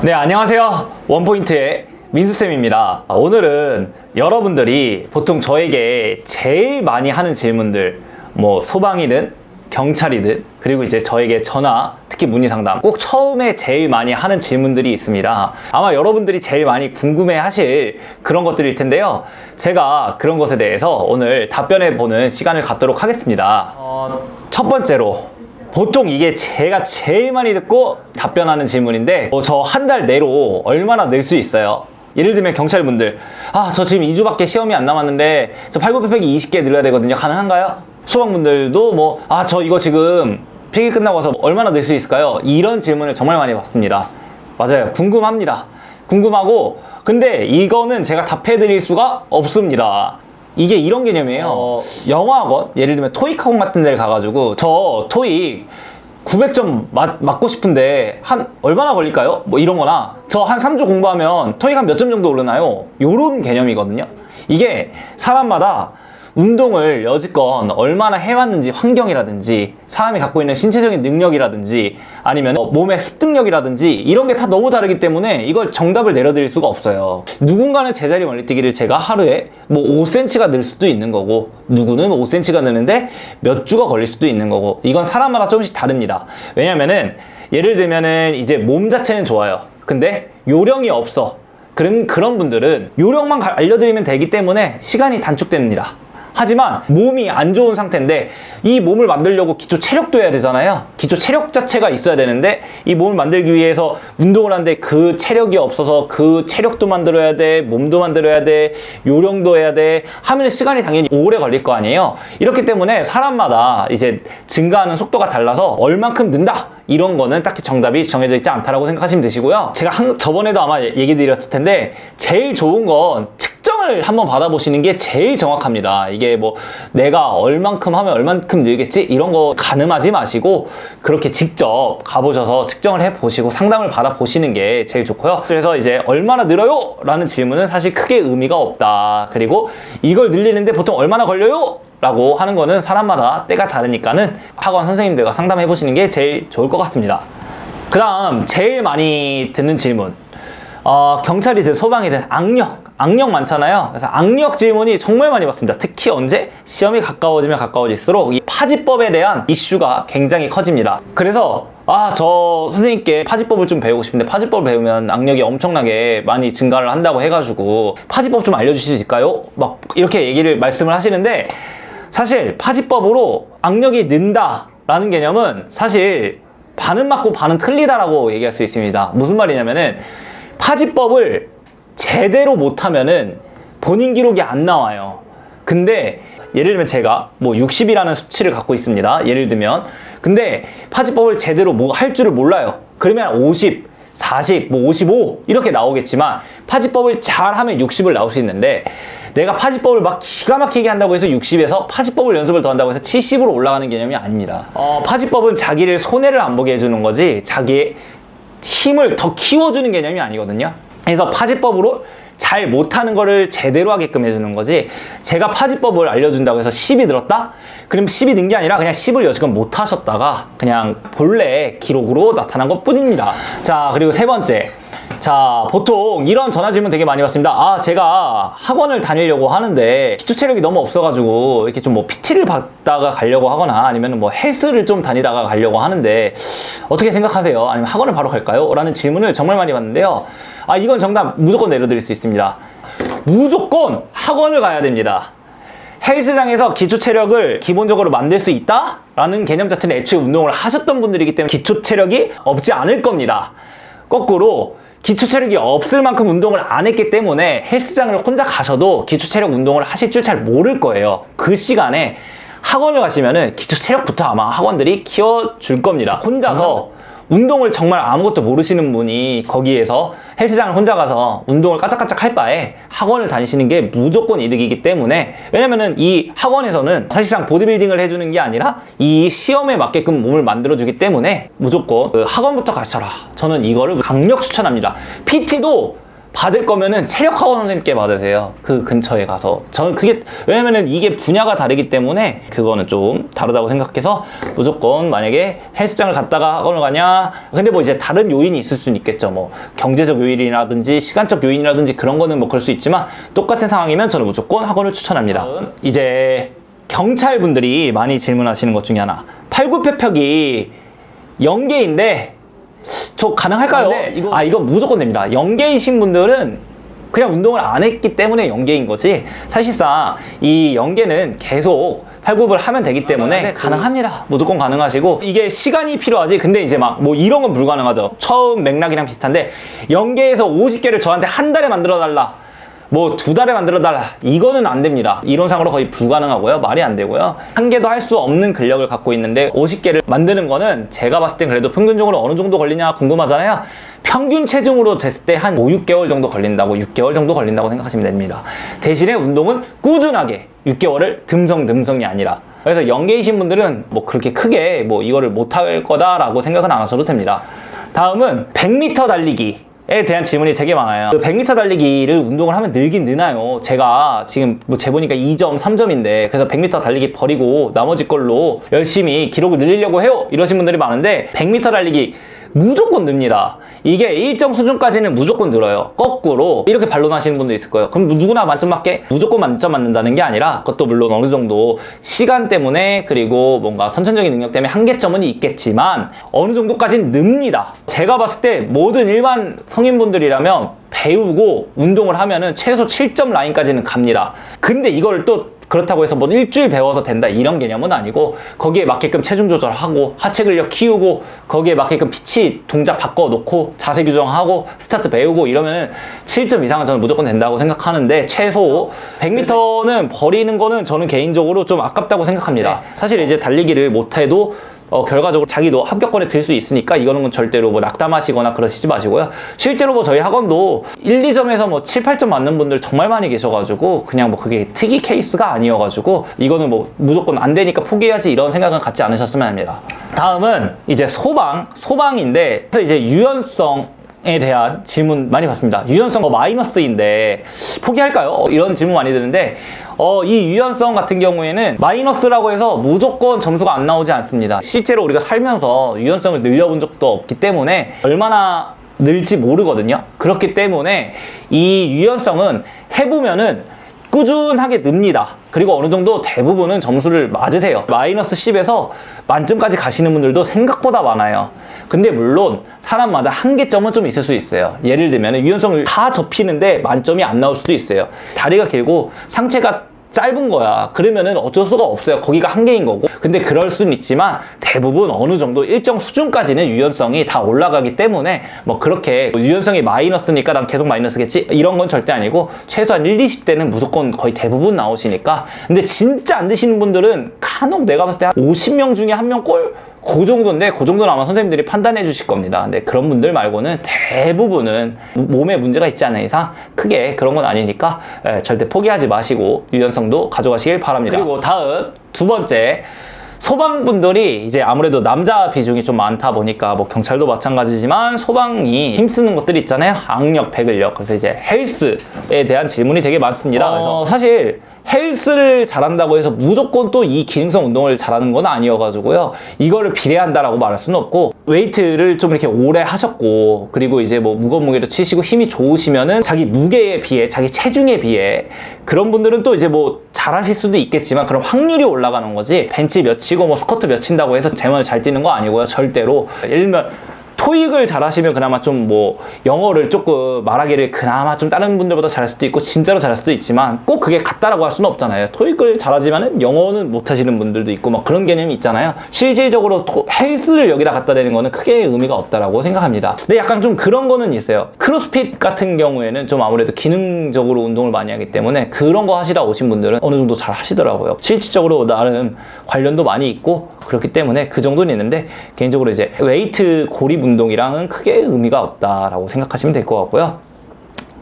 네, 안녕하세요. 원포인트의 민수쌤입니다. 오늘은 여러분들이 보통 저에게 제일 많이 하는 질문들, 뭐 소방이든 경찰이든, 그리고 이제 저에게 전화, 특히 문의 상담, 꼭 처음에 제일 많이 하는 질문들이 있습니다. 아마 여러분들이 제일 많이 궁금해 하실 그런 것들일 텐데요. 제가 그런 것에 대해서 오늘 답변해 보는 시간을 갖도록 하겠습니다. 첫 번째로, 보통 이게 제가 제일 많이 듣고 답변하는 질문인데, 저 한 달 내로 얼마나 낼 수 있어요? 예를 들면 경찰분들, 저 지금 2주밖에 시험이 안 남았는데 저 8곱빼기 20개 늘려야 되거든요. 가능한가요? 소방분들도 저 이거 지금 필기 끝나고 와서 얼마나 낼 수 있을까요? 이런 질문을 정말 많이 받습니다. 맞아요. 궁금합니다. 궁금하고, 근데 이거는 제가 답해 드릴 수가 없습니다. 이게 이런 개념이에요. 영어학원, 예를 들면 토익 학원 같은 데를 가가지고 저 토익 900점 맞고 싶은데 한 얼마나 걸릴까요? 뭐 이런 거나, 저 한 3주 공부하면 토익 한 몇 점 정도 오르나요? 요런 개념이거든요. 이게 사람마다 운동을 여지껏 얼마나 해왔는지, 환경이라든지 사람이 갖고 있는 신체적인 능력이라든지 아니면 몸의 습득력이라든지 이런 게 다 너무 다르기 때문에 이걸 정답을 내려드릴 수가 없어요. 누군가는 제자리 멀리뛰기를 제가 하루에 뭐 5cm가 늘 수도 있는 거고, 누구는 5cm가 느는데 몇 주가 걸릴 수도 있는 거고, 이건 사람마다 조금씩 다릅니다. 왜냐면은 예를 들면은 이제 몸 자체는 좋아요. 근데 요령이 없어. 그런 분들은 요령만 알려드리면 되기 때문에 시간이 단축됩니다. 하지만 몸이 안 좋은 상태인데 이 몸을 만들려고 기초 체력도 해야 되잖아요. 기초 체력 자체가 있어야 되는데 이 몸을 만들기 위해서 운동을 하는데 그 체력이 없어서 그 체력도 만들어야 돼, 몸도 만들어야 돼, 요령도 해야 돼 하면 시간이 당연히 오래 걸릴 거 아니에요. 이렇기 때문에 사람마다 이제 증가하는 속도가 달라서 얼만큼 는다, 이런 거는 딱히 정답이 정해져 있지 않다라고 생각하시면 되시고요. 제가 저번에도 아마 얘기 드렸을 텐데, 제일 좋은 건 측정을 한번 받아보시는 게 제일 정확합니다. 이게 뭐 내가 얼만큼 하면 얼만큼 늘겠지 이런 거 가늠하지 마시고 그렇게 직접 가보셔서 측정을 해보시고 상담을 받아보시는 게 제일 좋고요. 그래서 이제 얼마나 늘어요? 라는 질문은 사실 크게 의미가 없다. 그리고 이걸 늘리는데 보통 얼마나 걸려요? 라고 하는 거는 사람마다 때가 다르니까는 학원 선생님들과 상담해 보시는 게 제일 좋을 것 같습니다. 그 다음 제일 많이 듣는 질문, 경찰이든 소방이든 악력 많잖아요. 그래서 악력 질문이 정말 많이 받습니다. 특히 언제? 시험이 가까워지면 가까워질수록 이 파지법에 대한 이슈가 굉장히 커집니다. 그래서 저 선생님께 파지법을 좀 배우고 싶은데 파지법을 배우면 악력이 엄청나게 많이 증가를 한다고 해가지고 파지법 좀 알려주실 수 있을까요? 막 이렇게 말씀을 하시는데, 사실 파지법으로 악력이 는다 라는 개념은 사실 반은 맞고 반은 틀리다라고 얘기할 수 있습니다. 무슨 말이냐면은, 파지법을 제대로 못하면은 본인 기록이 안 나와요. 근데 예를 들면 제가 뭐 60이라는 수치를 갖고 있습니다. 예를 들면. 근데 파지법을 제대로 할 줄을 몰라요. 그러면 50, 40, 뭐 55 이렇게 나오겠지만, 파지법을 잘하면 60을 나올 수 있는데, 내가 파지법을 막 기가 막히게 한다고 해서 60에서 파지법을 연습을 더 한다고 해서 70으로 올라가는 개념이 아닙니다. 파지법은 자기를 손해를 안 보게 해주는 거지 자기의 힘을 더 키워주는 개념이 아니거든요. 그래서 파지법으로 잘 못하는 거를 제대로 하게끔 해주는 거지, 제가 파지법을 알려준다고 해서 10이 늘었다? 그럼 10이 는 게 아니라 그냥 10을 여지껏 못하셨다가 그냥 본래 기록으로 나타난 것 뿐입니다. 자, 그리고 세 번째. 자, 보통 이런 전화 질문 되게 많이 받습니다. 제가 학원을 다니려고 하는데 기초 체력이 너무 없어가지고 이렇게 좀 뭐 PT를 받다가 가려고 하거나 아니면 뭐 헬스를 좀 다니다가 가려고 하는데 어떻게 생각하세요? 아니면 학원을 바로 갈까요? 라는 질문을 정말 많이 받는데요. 이건 정답 무조건 내려드릴 수 있습니다. 무조건 학원을 가야 됩니다. 헬스장에서 기초 체력을 기본적으로 만들 수 있다? 라는 개념 자체는 애초에 운동을 하셨던 분들이기 때문에 기초 체력이 없지 않을 겁니다. 거꾸로 기초 체력이 없을 만큼 운동을 안 했기 때문에 헬스장을 혼자 가셔도 기초 체력 운동을 하실 줄 잘 모를 거예요. 그 시간에 학원을 가시면은 기초 체력부터 아마 학원들이 키워줄 겁니다. 혼자서 운동을 정말 아무것도 모르시는 분이 거기에서 헬스장을 혼자 가서 운동을 까짝까짝 할 바에 학원을 다니시는 게 무조건 이득이기 때문에, 왜냐면은 이 학원에서는 사실상 보디빌딩을 해주는 게 아니라 이 시험에 맞게끔 몸을 만들어주기 때문에 무조건 학원부터 가셔라. 저는 이거를 강력 추천합니다. PT도 받을 거면은 체력학원 선생님께 받으세요. 그 근처에 가서. 저는 그게, 왜냐면은 이게 분야가 다르기 때문에 그거는 좀 다르다고 생각해서 무조건 만약에 헬스장을 갔다가 학원을 가냐? 근데 뭐 이제 다른 요인이 있을 수는 있겠죠. 뭐 경제적 요인이라든지 시간적 요인이라든지 그런 거는 뭐 그럴 수 있지만 똑같은 상황이면 저는 무조건 학원을 추천합니다. 이제 경찰분들이 많이 질문하시는 것 중에 하나. 팔굽혀펴기 0개인데 저 가능할까요? 이거 무조건 됩니다. 0개이신 분들은 그냥 운동을 안 했기 때문에 0개인 거지, 사실상 이 0개는 계속 팔굽을 하면 되기 때문에 가능합니다. 무조건 가능하시고, 이게 시간이 필요하지. 근데 이제 막 뭐 이런 건 불가능하죠. 처음 맥락이랑 비슷한데 0개에서 50개를 저한테 한 달에 만들어 달라, 뭐 2달에 만들어달라, 이거는 안 됩니다. 이론상으로 거의 불가능하고요. 말이 안 되고요. 한 개도 할 수 없는 근력을 갖고 있는데 50개를 만드는 거는 제가 봤을 땐 그래도 평균적으로 어느 정도 걸리냐 궁금하잖아요. 평균 체중으로 됐을 때 한 5, 6개월 정도 걸린다고, 6개월 정도 걸린다고 생각하시면 됩니다. 대신에 운동은 꾸준하게 6개월을 듬성듬성이 아니라. 그래서 0개이신 분들은 뭐 그렇게 크게 뭐 이거를 못할 거다라고 생각은 안 하셔도 됩니다. 다음은 100m 달리기 에 대한 질문이 되게 많아요. 그 100m 달리기를 운동을 하면 늘긴 느나요? 제가 지금 뭐 재보니까 2점, 3점인데 그래서 100m 달리기 버리고 나머지 걸로 열심히 기록을 늘리려고 해요, 이러신 분들이 많은데 100m 달리기 무조건 늡니다. 이게 일정 수준까지는 무조건 늘어요. 거꾸로 이렇게 반론하시는 분도 있을 거예요. 그럼 누구나 만점 맞게? 무조건 만점 맞는다는 게 아니라 그것도 물론 어느 정도 시간 때문에 그리고 뭔가 선천적인 능력 때문에 한계점은 있겠지만 어느 정도까지는 늡니다. 제가 봤을 때 모든 일반 성인분들이라면 배우고 운동을 하면은 최소 7점 라인까지는 갑니다. 근데 이걸 또 그렇다고 해서 뭐 일주일 배워서 된다 이런 개념은 아니고, 거기에 맞게끔 체중 조절하고 하체 근력 키우고 거기에 맞게끔 피치 동작 바꿔놓고 자세 규정하고 스타트 배우고 이러면은 7점 이상은 저는 무조건 된다고 생각하는데, 최소 100m는 버리는 거는 저는 개인적으로 좀 아깝다고 생각합니다. 사실 이제 달리기를 못해도 결과적으로 자기도 합격권에 들 수 있으니까 이거는 절대로 뭐 낙담하시거나 그러시지 마시고요. 실제로 뭐 저희 학원도 1, 2점에서 뭐 7, 8점 맞는 분들 정말 많이 계셔가지고 그냥 뭐 그게 특이 케이스가 아니어가지고 이거는 뭐 무조건 안 되니까 포기해야지 이런 생각은 갖지 않으셨으면 합니다. 다음은 이제 소방인데 이제 유연성 에 대한 질문 많이 받습니다. 유연성 마이너스인데 포기할까요? 이런 질문 많이 드는데 이 유연성 같은 경우에는 마이너스라고 해서 무조건 점수가 안 나오지 않습니다. 실제로 우리가 살면서 유연성을 늘려본 적도 없기 때문에 얼마나 늘지 모르거든요. 그렇기 때문에 이 유연성은 해보면은 꾸준하게 늡니다. 그리고 어느 정도 대부분은 점수를 맞으세요. 마이너스 10에서 만점까지 가시는 분들도 생각보다 많아요. 근데 물론 사람마다 한계점은 좀 있을 수 있어요. 예를 들면 유연성을 다 접히는데 만점이 안 나올 수도 있어요. 다리가 길고 상체가 짧은 거야. 그러면은 어쩔 수가 없어요. 거기가 한계인 거고. 근데 그럴 수는 있지만 대부분 어느 정도 일정 수준까지는 유연성이 다 올라가기 때문에 뭐 그렇게 유연성이 마이너스니까 난 계속 마이너스겠지 이런 건 절대 아니고, 최소한 1, 20대는 무조건 거의 대부분 나오시니까. 근데 진짜 안 드시는 분들은 간혹 내가 봤을 때 한 50명 중에 1명 꼴? 그 정도인데, 그 정도는 아마 선생님들이 판단해 주실 겁니다. 근데 그런 분들 말고는 대부분은 몸에 문제가 있지 않은 이상 크게 그런 건 아니니까 절대 포기하지 마시고 유연성도 가져가시길 바랍니다. 그리고 다음 두 번째, 소방분들이 이제 아무래도 남자 비중이 좀 많다 보니까 뭐 경찰도 마찬가지지만 소방이 힘쓰는 것들이 있잖아요. 악력, 배근력. 그래서 이제 헬스에 대한 질문이 되게 많습니다. 그래서 사실 헬스를 잘한다고 해서 무조건 또 이 기능성 운동을 잘하는 건 아니어가지고요. 이거를 비례한다라고 말할 수는 없고, 웨이트를 좀 이렇게 오래 하셨고 그리고 이제 뭐 무거운 무게도 치시고 힘이 좋으시면은 자기 무게에 비해, 자기 체중에 비해 그런 분들은 또 이제 뭐 잘하실 수도 있겠지만 그럼 확률이 올라가는 거지, 벤치 몇 치고 뭐 스쿼트 몇 친다고 해서 제멋을 잘 뛰는 거 아니고요. 절대로. 예를 들면 토익을 잘하시면 그나마 좀 뭐 영어를 조금 말하기를 그나마 좀 다른 분들보다 잘할 수도 있고 진짜로 잘할 수도 있지만 꼭 그게 같다라고 할 수는 없잖아요. 토익을 잘하지만은 영어는 못 하시는 분들도 있고 막 그런 개념이 있잖아요. 실질적으로 헬스를 여기다 갖다 대는 거는 크게 의미가 없다라고 생각합니다. 근데 약간 좀 그런 거는 있어요. 크로스핏 같은 경우에는 좀 아무래도 기능적으로 운동을 많이 하기 때문에 그런 거 하시다 오신 분들은 어느 정도 잘 하시더라고요. 실질적으로 나름 관련도 많이 있고 그렇기 때문에 그 정도는 있는데, 개인적으로 이제 웨이트 고립 운동이랑은 크게 의미가 없다라고 생각하시면 될 것 같고요.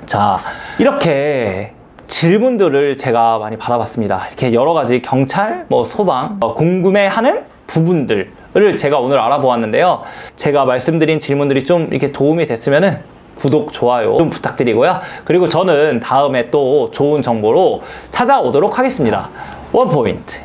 자, 이렇게 질문들을 제가 많이 받아봤습니다. 이렇게 여러 가지 경찰, 뭐 소방, 궁금해하는 부분들을 제가 오늘 알아보았는데요. 제가 말씀드린 질문들이 좀 이렇게 도움이 됐으면은 구독, 좋아요 좀 부탁드리고요. 그리고 저는 다음에 또 좋은 정보로 찾아오도록 하겠습니다. 원포인트.